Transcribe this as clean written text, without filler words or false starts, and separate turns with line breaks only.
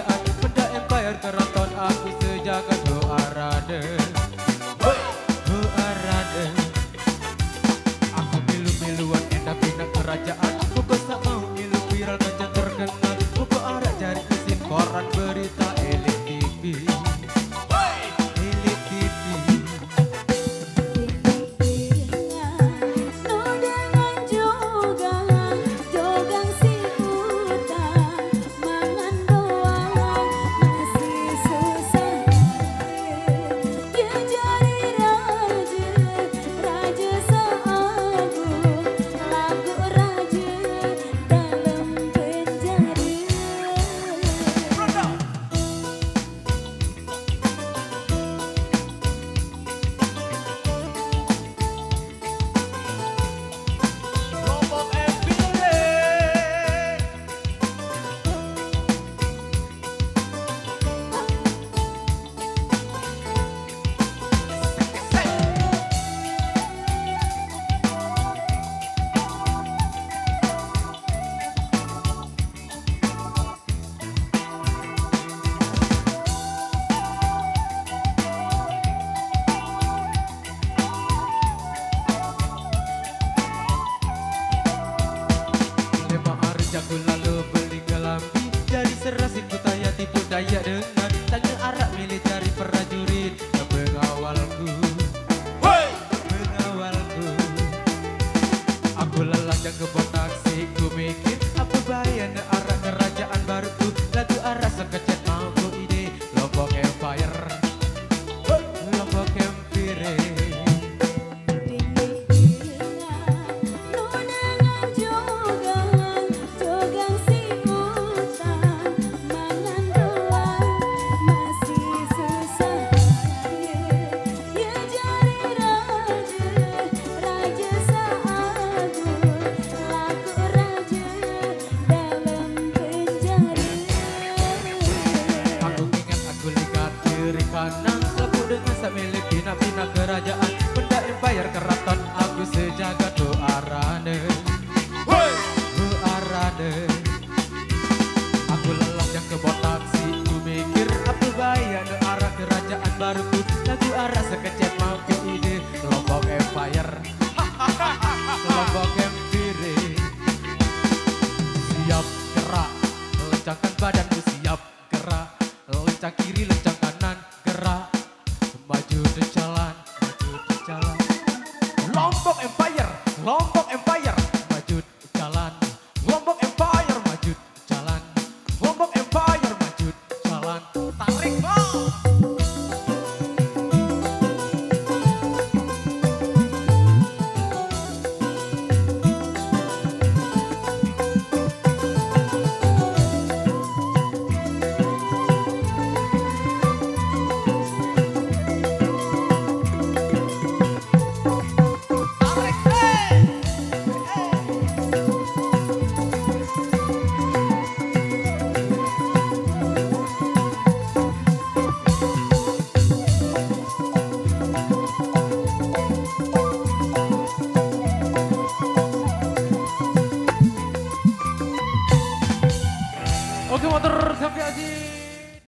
kerajaan, benda empire keraton aku sejagat doarade. Doarade. Aku milu-miluan endah pindah kerajaan, buku tak mau milu viral kancang terkenal, buku arak cari mesin koran berita elit TV. Elit TV. Aku lalu beli kelambi, jadi serasi kutaya tipu daya dengan tanya arak militeri prajurit pengawalku. Pengawalku. Aku lelah dan kebon taksi, ku mikir apa bahaya ne arak kerajaan baruku. Lagu arak sekecet mampu ide Lombok Empire, Lombok Empire. Kanan laku dengan samilih pina-pina kerajaan, benda empire keraton aku sejagat doarane. Doarane. Aku lelah yang kebon taksi, ku mikir apa bahaya ne arah kerajaan baruku. Lagu arah sekecet mau ke ide Lombok Empire. Lombok Empire. Siap gerak, lencangkan badanku siap gerak, lencang kiri lencang